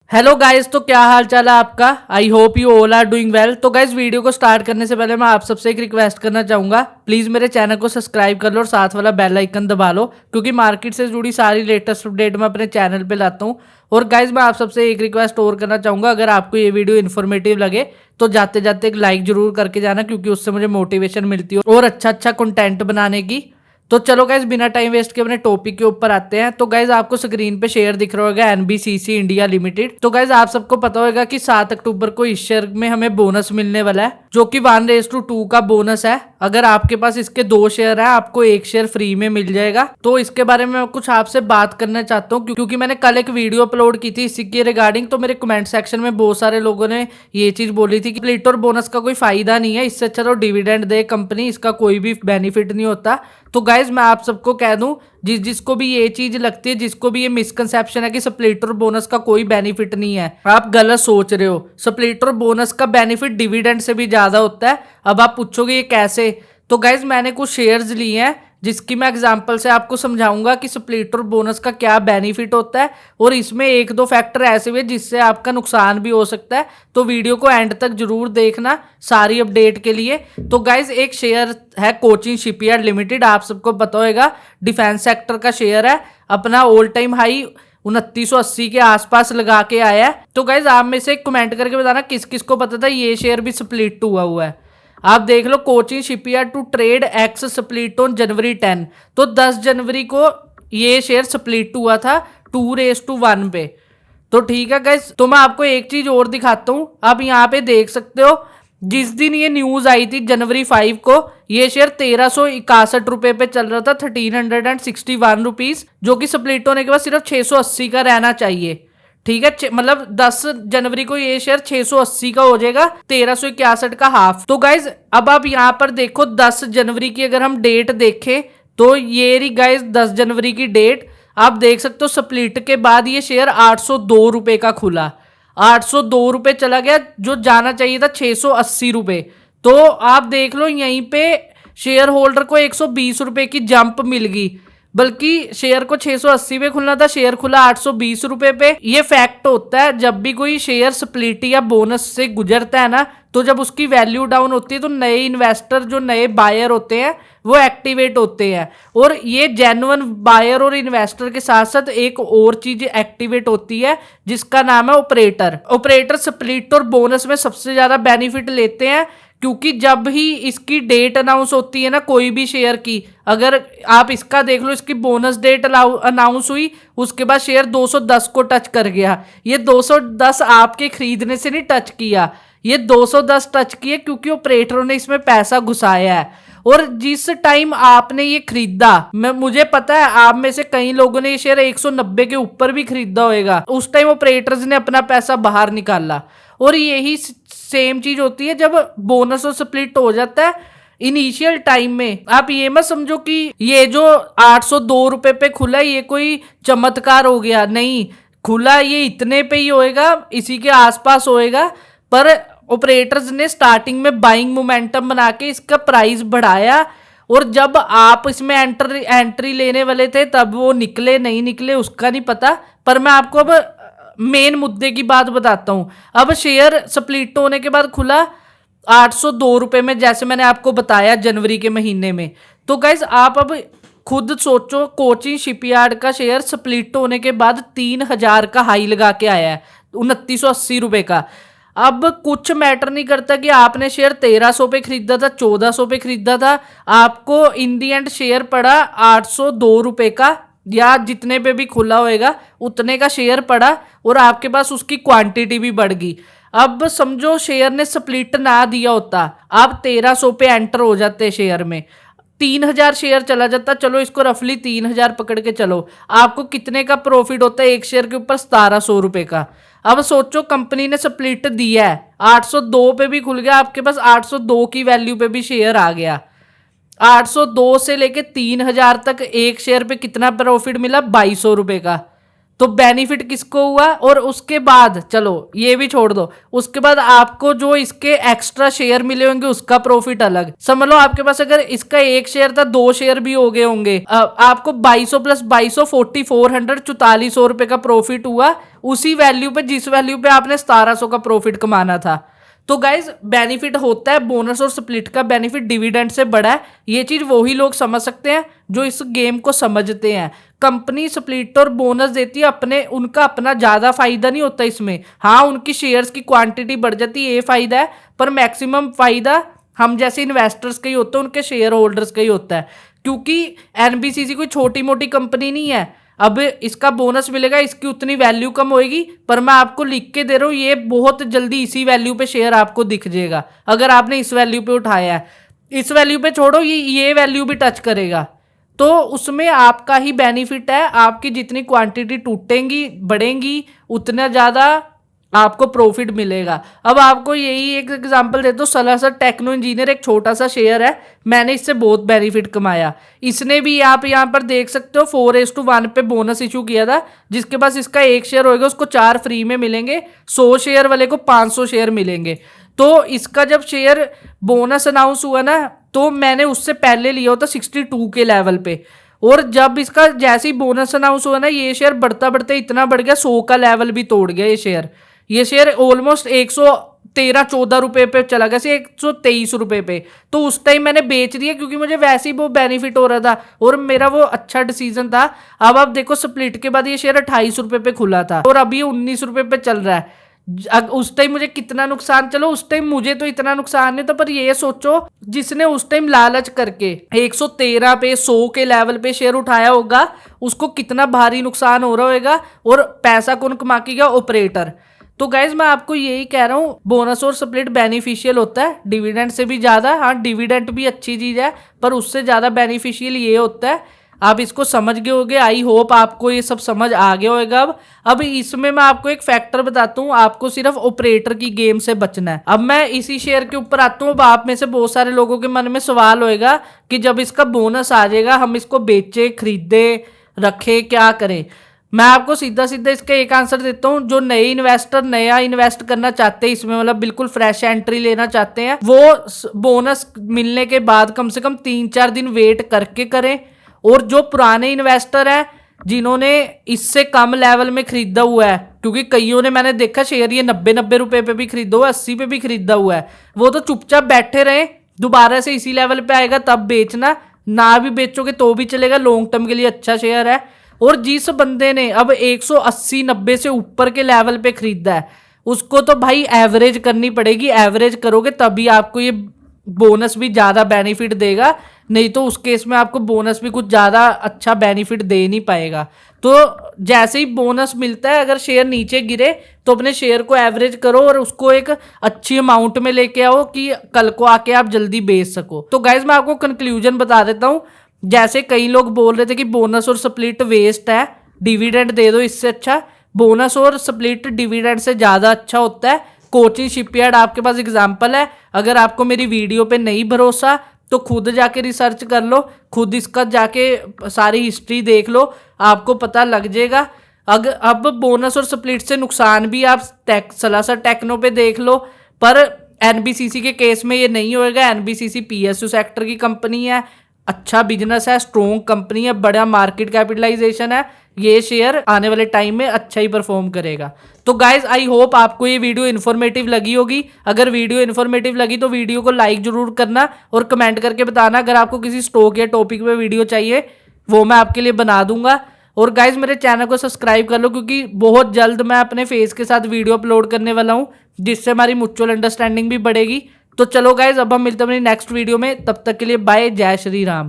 Hello guys, तो क्या हाल चाल है आपका। I hope you all are doing well. तो गाइस, वीडियो को स्टार्ट करने से पहले मैं आप सबसे एक रिक्वेस्ट करना चाहूंगा, प्लीज मेरे चैनल को सब्सक्राइब कर लो और साथ वाला बेल आइकन दबा लो, क्योंकि मार्केट से जुड़ी सारी लेटेस्ट अपडेट मैं अपने चैनल पे लाता हूँ। और गाइस, मैं आप सबसे एक रिक्वेस्ट और करना चाहूंगा, अगर आपको ये वीडियो इन्फॉर्मेटिव लगे तो जाते जाते एक लाइक जरूर करके जाना, क्योंकि उससे मुझे मोटिवेशन मिलती है और अच्छा अच्छा कंटेंट बनाने की। तो चलो गाइज, बिना टाइम वेस्ट के अपने टॉपिक के ऊपर आते हैं। तो गाइज, आपको स्क्रीन पे शेयर दिख रहा होगा एनबीसीसी इंडिया लिमिटेड। तो गाइज, आप सबको पता होगा कि 7 अक्टूबर को इस शेयर में हमें बोनस मिलने वाला है, जो कि 1:2 का बोनस है। अगर आपके पास इसके 2 शेयर है, आपको 1 शेयर फ्री में मिल जाएगा। तो इसके बारे में मैं कुछ आपसे बात करना चाहता हूँ, क्योंकि मैंने कल एक वीडियो अपलोड की थी इसी के रिगार्डिंग। तो मेरे कमेंट सेक्शन में बहुत सारे लोगों ने ये चीज बोली थी कि स्प्लिट और बोनस का कोई फायदा नहीं है, इससे अच्छा तो डिविडेंड दे कंपनी, इसका कोई भी बेनिफिट नहीं होता। तो गाइज, मैं आप सबको कह दूं, जिसको भी ये चीज लगती है, जिसको भी ये मिसकंसेप्शन है कि स्प्लिटर बोनस का कोई बेनिफिट नहीं है, आप गलत सोच रहे हो। स्प्लिटर बोनस का बेनिफिट डिविडेंड से भी ज्यादा होता है। अब आप पूछोगे ये कैसे। तो गाइज, मैंने कुछ शेयर्स लिए हैं जिसकी मैं एग्जांपल से आपको समझाऊंगा कि स्प्लिटर बोनस का क्या बेनिफिट होता है, और इसमें एक दो फैक्टर ऐसे भी जिससे आपका नुकसान भी हो सकता है। तो वीडियो को एंड तक जरूर देखना सारी अपडेट के लिए। तो गाइज, एक शेयर है कोचिन शिपयार्ड लिमिटेड, आप सबको पता होगा डिफेंस सेक्टर का शेयर है, अपना ऑल टाइम हाई 2980 के आसपास लगा के आया है। तो गाइज, आप में से कमेंट करके बताना किस किस को पता था ये शेयर भी स्प्लिट हुआ है। आप देख लो, Cochin shipyard to trade ex split on January 10। तो 10 जनवरी को ये शेयर स्प्लिट हुआ था 2:1 पे। तो ठीक है गाइस, तो मैं आपको एक चीज और दिखाता हूं। आप यहाँ पे देख सकते हो, जिस दिन ये न्यूज आई थी जनवरी 5 को, ये शेयर 1361 रुपए पे चल रहा था, 1361 रुपीज, जो कि स्प्लिट होने के बाद सिर्फ 680 का रहना चाहिए। ठीक है, मतलब 10 जनवरी को ये शेयर 680 का हो जाएगा, 1361 का हाफ। तो गाइज, अब आप यहाँ पर देखो 10 जनवरी की अगर हम डेट देखें, तो ये रही गाइज 10 जनवरी की डेट। आप देख सकते हो स्प्लिट के बाद ये शेयर 802 रुपए का खुला, 802 रुपए चला गया, जो जाना चाहिए था 680 रुपए। तो आप देख लो, यहीं पे शेयर होल्डर को 120 रुपए की जंप मिल गई, बल्कि शेयर को 680 पे खुलना था, शेयर खुला 820 रुपए पे। ये फैक्ट होता है, जब भी कोई शेयर स्प्लिट या बोनस से गुजरता है ना, तो जब उसकी वैल्यू डाउन होती है तो नए इन्वेस्टर, जो नए बायर होते हैं, वो एक्टिवेट होते हैं। और ये जेन्युइन बायर और इन्वेस्टर के साथ साथ एक और चीज एक्टिवेट होती है, जिसका नाम है ऑपरेटर। ऑपरेटर स्प्लिट और बोनस में सबसे ज्यादा बेनिफिट लेते हैं, क्योंकि जब ही इसकी डेट अनाउंस होती है ना कोई भी शेयर की, अगर आप इसका देख लो, इसकी बोनस डेट अनाउंस हुई, उसके बाद शेयर 210 को टच कर गया। ये 210 आपके खरीदने से नहीं टच किया, ये 210 टच किए क्योंकि ऑपरेटरों ने इसमें पैसा घुसाया है। और जिस टाइम आपने ये खरीदा, मुझे पता है आप में से कई लोगों ने ये शेयर 190 के ऊपर भी खरीदा होगा, उस टाइम ऑपरेटर्स ने अपना पैसा बाहर निकाला। और यही सेम चीज होती है जब बोनस और स्प्लिट हो जाता है इनिशियल टाइम में। आप ये मत समझो कि ये जो 802 रुपए पे खुला ये कोई चमत्कार हो गया, नहीं, खुला ये इतने पे ही होएगा, इसी के आसपास होएगा। पर ऑपरेटर्स ने स्टार्टिंग में बाइंग मोमेंटम बना के इसका प्राइस बढ़ाया, और जब आप इसमें एंट्री लेने वाले थे तब वो निकले नहीं निकले उसका नहीं पता। पर मैं आपको अब मेन मुद्दे की बात बताता हूं। अब शेयर स्प्लिट होने के बाद खुला 802 रुपए में, जैसे मैंने आपको बताया जनवरी के महीने में। तो गाइज, आप अब खुद सोचो, कोचिन शिपयार्ड का शेयर स्प्लिट होने के बाद 3000 का हाई लगा के आया है, 2980 रुपए का। अब कुछ मैटर नहीं करता कि आपने शेयर 1300 पे खरीदा था, 1400 पे खरीदा था, आपको इन दी एंड शेयर पड़ा 802 रुपए का, या जितने पे भी खुला होएगा उतने का शेयर पड़ा, और आपके पास उसकी क्वांटिटी भी बढ़ गई। अब समझो शेयर ने स्प्लिट ना दिया होता, आप 1300 पे एंटर हो जाते शेयर में, 3000 शेयर चला जाता, चलो इसको रफली 3000 पकड़ के चलो, आपको कितने का प्रॉफिट होता है एक शेयर के ऊपर? 1700 रुपए का। अब सोचो, कंपनी ने स्प्लिट दिया है, 802 पे भी खुल गया, आपके पास 802 की वैल्यू पे भी शेयर आ गया। 802 से लेके 3000 तक एक शेयर पे कितना प्रॉफिट मिला? 2200 रुपए का। तो बेनिफिट किसको हुआ। और उसके बाद चलो ये भी छोड़ दो, उसके बाद आपको जो इसके एक्स्ट्रा शेयर मिले होंगे उसका प्रॉफिट अलग। समझ लो आपके पास अगर इसका एक शेयर था, 2 शेयर भी हो गए होंगे, आपको 2200 प्लस 2200 4400 4400 रुपए का प्रॉफिट हुआ उसी वैल्यू पे जिस वैल्यू पे आपने 1700 का प्रॉफिट कमाना था। तो गाइज बेनिफिट होता है, बोनस और स्प्लिट का बेनिफिट डिविडेंड से बड़ा है। ये चीज वही लोग समझ सकते हैं जो इस गेम को समझते हैं। कंपनी स्प्लिट और बोनस देती है, अपने उनका अपना ज्यादा फायदा नहीं होता इसमें। हाँ, उनकी शेयर्स की क्वांटिटी बढ़ जाती है, ये फायदा है, पर मैक्सिमम फायदा हम जैसे इन्वेस्टर्स का ही होता है, उनके शेयर होल्डर्स का ही होता है। क्योंकि एनबीसीसी कोई छोटी मोटी कंपनी नहीं है। अब इसका बोनस मिलेगा, इसकी उतनी वैल्यू कम होएगी, पर मैं आपको लिख के दे रहा हूँ ये बहुत जल्दी इसी वैल्यू पे शेयर आपको दिख जाएगा अगर आपने इस वैल्यू पे उठाया है। इस वैल्यू पे छोड़ो, ये वैल्यू भी टच करेगा, तो उसमें आपका ही बेनिफिट है। आपकी जितनी क्वांटिटी टूटेंगी बढ़ेंगी उतना ज़्यादा आपको प्रॉफिट मिलेगा। अब आपको यही एक एग्जांपल देता हूँ, सलासर टेक्नो इंजीनियर एक छोटा सा शेयर है, मैंने इससे बहुत बेनिफिट कमाया। इसने भी आप यहाँ पर देख सकते हो 4:1 पे बोनस इशू किया था। जिसके पास इसका एक शेयर होगा उसको 4 फ्री में मिलेंगे, 100 शेयर वाले को 500 शेयर मिलेंगे। तो इसका जब शेयर बोनस अनाउंस हुआ ना, तो मैंने उससे पहले लिया होता 62 के लेवल पे, और जब इसका जैसे ही बोनस अनाउंस हुआ ना, ये शेयर बढ़ता बढ़ता इतना बढ़ गया, 100 का लेवल भी तोड़ गया ये शेयर ऑलमोस्ट 113-14 रुपए पे चला गया, 123 रुपए पे। तो उस टाइम मैंने बेच दिया क्योंकि मुझे वैसे ही वो बेनिफिट हो रहा था और मेरा वो अच्छा डिसीजन था। अब आप देखो स्प्लिट के बाद ये शेयर 28 रुपए पे खुला था और अभी 19 रुपए पे चल रहा है। उस टाइम मुझे कितना नुकसान, चलो उस टाइम मुझे तो इतना नुकसान नहीं था, पर ये सोचो जिसने उस टाइम लालच करके 113 पे 100 के लेवल पे शेयर उठाया होगा उसको कितना भारी नुकसान हो रहा होगा। और पैसा कौन कमा के गया? ऑपरेटर। तो गाइज मैं आपको यही कह रहा हूँ, बोनस और स्प्लिट बेनिफिशियल होता है डिविडेंड से भी ज्यादा। हाँ, डिविडेंड भी अच्छी चीज है, पर उससे ज्यादा बेनिफिशियल ये होता है। आप इसको समझ गए होगे, आई होप आपको ये सब समझ आ गया होगा। अब इसमें मैं आपको एक फैक्टर बताता हूँ, आपको सिर्फ ऑपरेटर की गेम से बचना है। अब मैं इसी शेयर के ऊपर आता हूँ। अब आप में से बहुत सारे लोगों के मन में सवाल होएगा कि जब इसका बोनस आ जाएगा हम इसको बेचे, खरीदे, रखे, क्या करें? मैं आपको सीधा सीधा इसका एक आंसर देता हूँ। जो नए इन्वेस्टर नया इन्वेस्ट करना चाहते हैं इसमें, मतलब बिल्कुल फ्रेश एंट्री लेना चाहते हैं, वो बोनस मिलने के बाद कम से कम 3-4 दिन वेट करके करें। और जो पुराने इन्वेस्टर हैं जिन्होंने इससे कम लेवल में खरीदा हुआ है, क्योंकि कईयों ने मैंने देखा शेयर ये 90-90 रुपए पे भी खरीदा हुआ है, 80 पे भी खरीदा हुआ है, वो तो चुपचाप बैठे रहे, दोबारा से इसी लेवल पे आएगा तब बेचना, ना भी बेचोगे तो भी चलेगा, लॉन्ग टर्म के लिए अच्छा शेयर है। और जिस बंदे ने अब 180-90 से ऊपर के लेवल पे खरीदा है उसको तो भाई एवरेज करनी पड़ेगी। एवरेज करोगे तभी आपको ये बोनस भी ज्यादा बेनिफिट देगा, नहीं तो उस केस में आपको बोनस भी कुछ ज्यादा अच्छा बेनिफिट दे नहीं पाएगा। तो जैसे ही बोनस मिलता है, अगर शेयर नीचे गिरे तो अपने शेयर को एवरेज करो और उसको एक अच्छी अमाउंट में लेके आओ कि कल को आके आप जल्दी बेच सको। तो गाइज मैं आपको कंक्लूजन बता देता हूँ। जैसे कई लोग बोल रहे थे कि बोनस और स्प्लिट वेस्ट है, डिविडेंड दे दो, इससे अच्छा बोनस और स्प्लिट डिविडेंड से ज्यादा अच्छा होता है। कोचिंग शिपयार्ड आपके पास एग्जांपल है। अगर आपको मेरी वीडियो पे नहीं भरोसा तो खुद जाके रिसर्च कर लो, खुद इसका जाके सारी हिस्ट्री देख लो, आपको पता लग जाएगा। अब बोनस और स्प्लिट से नुकसान भी आप सलासा टेक्नो पे देख लो, पर एनबीसीसी के केस में ये नहीं होएगा। एनबीसीसी पीएसयू सेक्टर की कंपनी है, अच्छा बिजनेस है, स्ट्रॉन्ग कंपनी है, बड़ा मार्केट कैपिटलाइजेशन है, ये शेयर आने वाले टाइम में अच्छा ही परफॉर्म करेगा। तो गाइज आई होप आपको ये वीडियो इन्फॉर्मेटिव लगी होगी। अगर वीडियो इन्फॉर्मेटिव लगी तो वीडियो को लाइक जरूर करना और कमेंट करके बताना। अगर आपको किसी स्टॉक या टॉपिक पे वीडियो चाहिए वो मैं आपके लिए बना दूंगा। और गाइज मेरे चैनल को सब्सक्राइब कर लो, क्योंकि बहुत जल्द मैं अपने फेस के साथ वीडियो अपलोड करने वाला हूँ, जिससे हमारी म्यूचुअल अंडरस्टैंडिंग भी बढ़ेगी। तो चलो गाइज अब हम मिलते हैं अपनी नेक्स्ट वीडियो में, तब तक के लिए बाय, जय श्री राम।